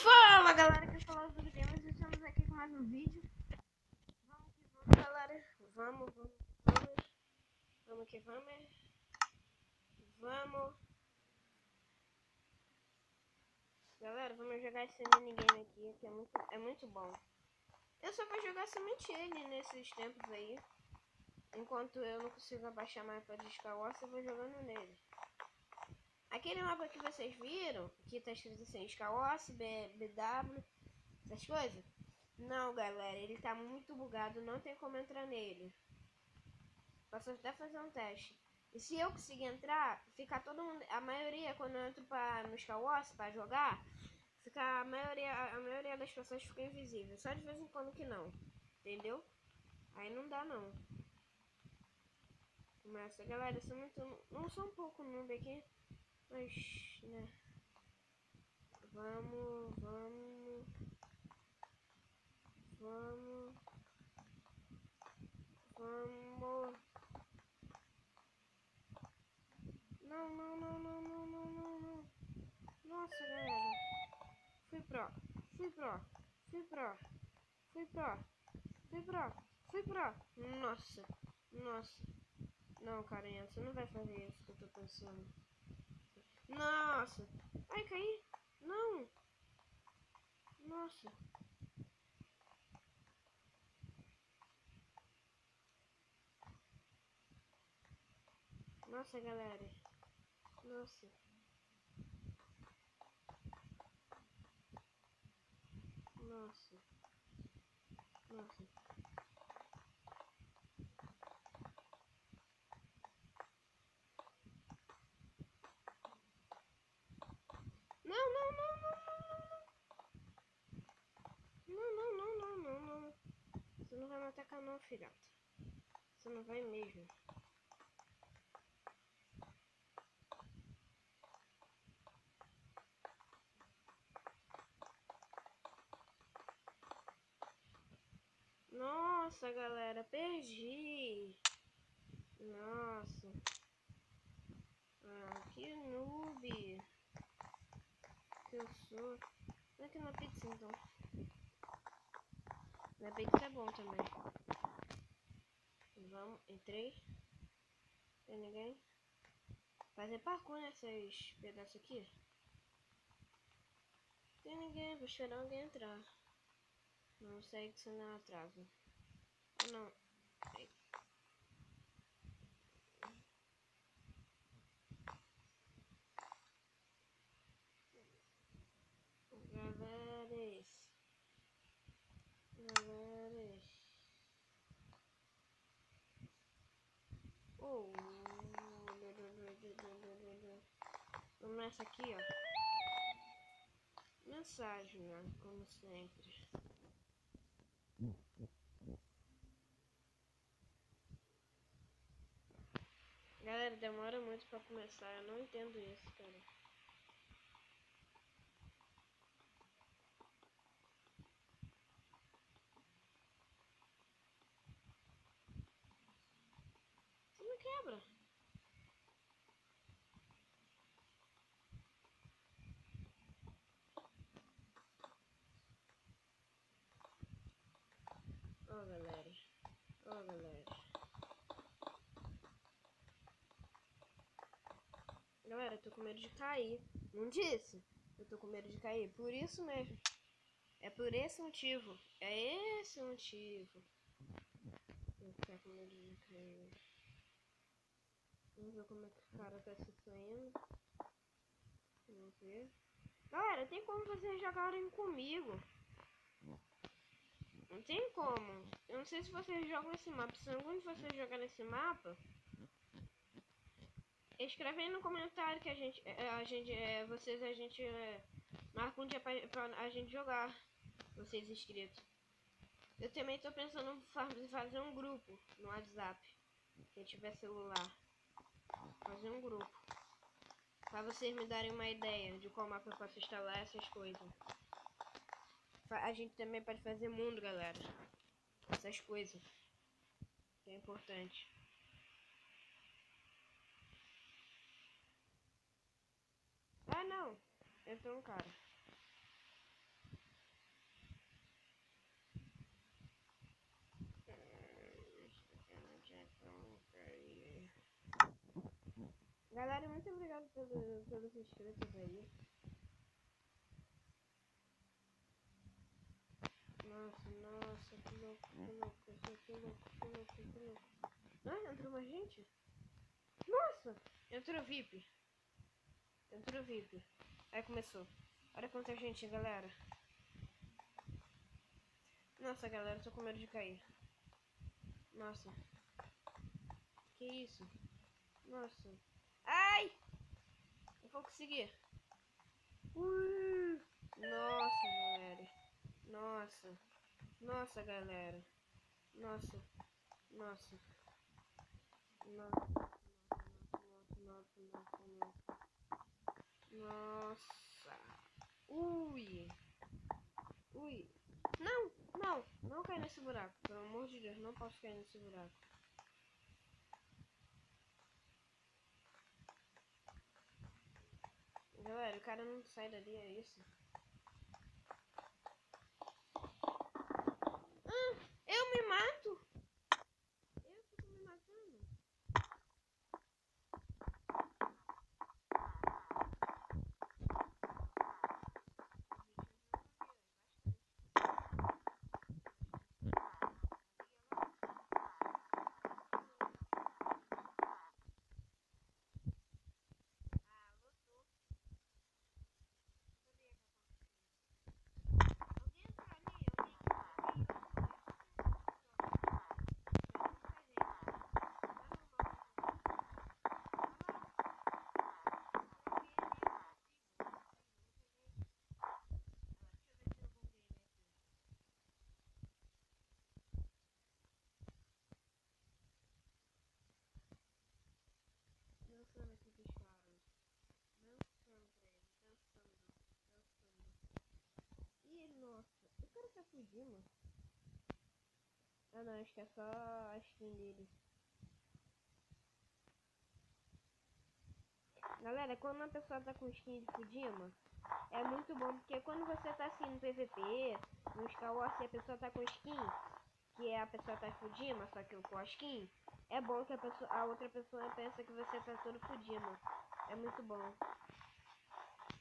Fala galera, que fala do Games, estamos aqui com mais um vídeo. Vamos que vamos, galera. Vamos que vamos. Galera, vamos jogar esse minigame aqui, que é muito bom. Eu só vou jogar somente ele nesses tempos aí. Enquanto eu não consigo abaixar mais para Skywars, eu vou jogando nele. Aquele mapa que vocês viram, que tá escrito assim, Skywars, BW, essas coisas. Não, galera, ele tá muito bugado, não tem como entrar nele. Posso até fazer um teste. E se eu conseguir entrar, fica todo mundo, a maioria, quando eu entro no Skywars pra jogar, fica a maioria das pessoas fica invisível. Só de vez em quando que não, entendeu? Aí não dá não. Mas, galera, eu sou muito, não sou um pouco noob aqui, mas, né. Vamos. Não. Nossa, galera. Fui pro. Nossa. Não, carinha, você não vai fazer isso que eu tô pensando. Nossa. Ai, caí. Não. Nossa. Nossa, galera. Nossa. Não. Você não vai me atacar não, filhota. Você não vai mesmo. Nossa, galera, perdi. Nossa. Ah, que noob que eu sou. Não é que na pizza, então. Na pizza é bom também. Vamos, entrei. Tem ninguém? Fazer parkour nesses pedaços aqui. Tem ninguém, vou esperar alguém entrar. Não sei que você não atrasa. Não. Galeres. Oh. Vamos nessa aqui, ó. Mensagem, né? Como sempre. Galera, demora muito pra começar. Eu não entendo isso, cara. Você não quebra. Ó, galera. Galera, eu tô com medo de cair. Não disse? Eu tô com medo de cair. Por isso mesmo. É por esse motivo. É esse o motivo. Eu ficar com medo de cair. Vamos ver como é que o cara tá se saindo. Vamos ver. Galera, tem como vocês jogarem comigo. Não tem como. Eu não sei se vocês jogam esse mapa. Se algum de vocês jogar nesse mapa, escreve aí no comentário que a gente marca um dia pra a gente jogar. Vocês inscritos. Eu também tô pensando em fazer um grupo no WhatsApp. Quem tiver celular. Fazer um grupo. Pra vocês me darem uma ideia de qual mapa eu posso instalar essas coisas. A gente também pode fazer mundo, galera. Essas coisas. Que é importante. Ah, não. Entrou um cara. Galera, muito obrigado pelos inscritos aí. Nossa, que louco, que louco, que louco. Ah, entrou mais gente? Nossa! Entrou VIP. Aí começou. Olha quanta gente, galera. Nossa, galera, tô com medo de cair. Nossa. Que isso? Nossa. Ai! Eu vou conseguir. Nossa, galera. Nossa, galera. Nossa. Nossa. Ui. Não cai nesse buraco. Pelo amor de Deus, não posso cair nesse buraco. Galera, o cara não sai dali, é isso? Eu me mato? Eu fico me matando? Dançando aqui com os caras. Dançando pra ele. Dançando. Ih, nossa. O cara tá fugindo. Ah, não. Acho que é só a skin dele. Galera, quando uma pessoa tá com skin de Fujima, é muito bom. Porque quando você tá assim no PVP, no Skywars, e a pessoa tá com skin, que é a pessoa tá Fujima, só que com a skin, é bom que a outra pessoa pensa que você tá todo Fujima. É muito bom.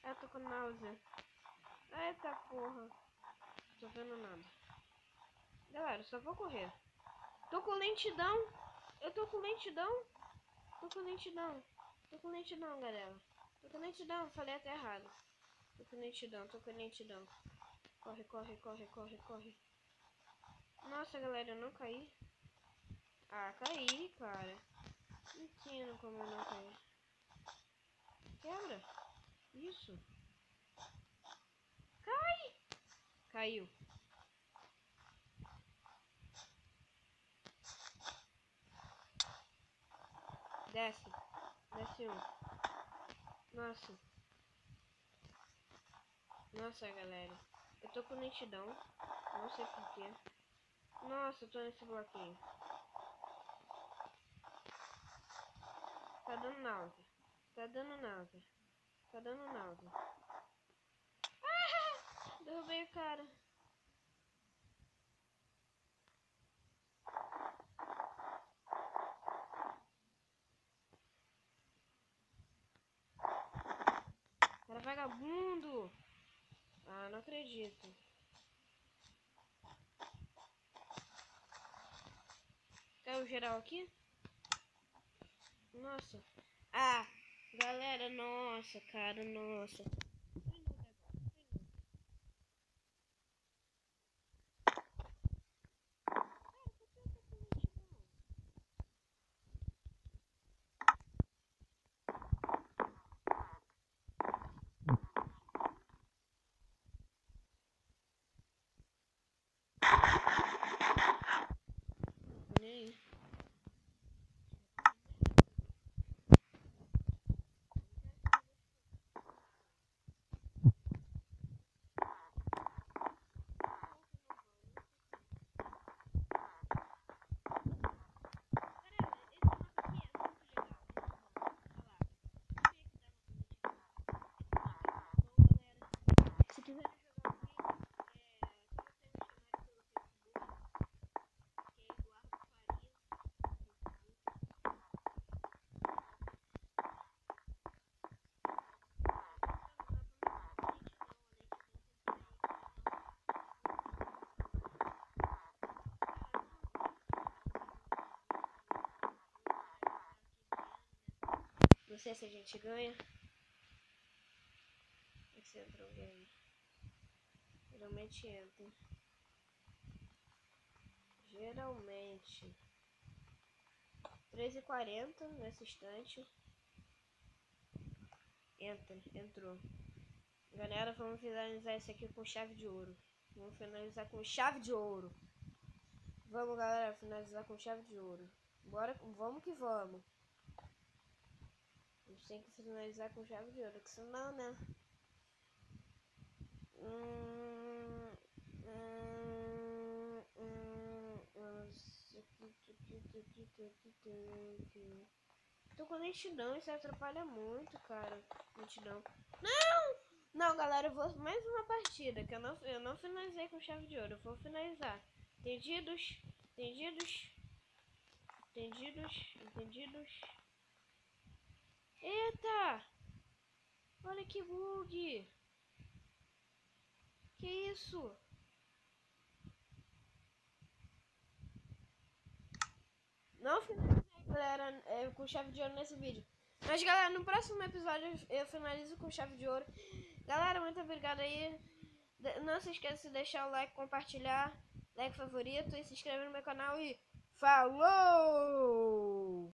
Eu tô com náusea. Eita porra. Tô vendo nada. Galera, só vou correr. Tô com lentidão. Eu tô com lentidão. Tô com lentidão, galera. Tô com lentidão, falei até errado. Tô com lentidão. Corre. Nossa, galera, eu não caí. Ah, caí, cara. Não entendo como eu não caí. Quebra. Isso. Caiu. Desce um. Nossa, galera. Eu tô com lentidão. Não sei porquê. Nossa, eu tô nesse bloqueio. Tá dando náusea. Ah! Derrubei o cara. Cara vagabundo. Ah, não acredito. Caiu geral aqui? Nossa. Ah, galera, nossa, cara, nossa. Nem. sei se a gente ganha. Esse entra o game. Geralmente entra. Geralmente. 3h40 nesse instante. Entrou. Galera, vamos finalizar isso aqui com chave de ouro. Vamos finalizar com chave de ouro. Vamos, galera, finalizar com chave de ouro. Bora, vamos que vamos. A gente tem que finalizar com chave de ouro, que senão, né? Tô com lentidão, isso atrapalha muito, cara. Lentidão. Não, galera, eu vou mais uma partida, que eu não finalizei com chave de ouro. Eu vou finalizar. Entendidos? Entendidos? Entendidos? Entendidos? Eita! Olha que bug! Que isso? Não finalizei, galera, com chave de ouro nesse vídeo. Mas, galera, no próximo episódio eu finalizo com chave de ouro. Galera, muito obrigado aí. Não se esqueça de deixar o like, compartilhar, like favorito e se inscrever no meu canal. E falou!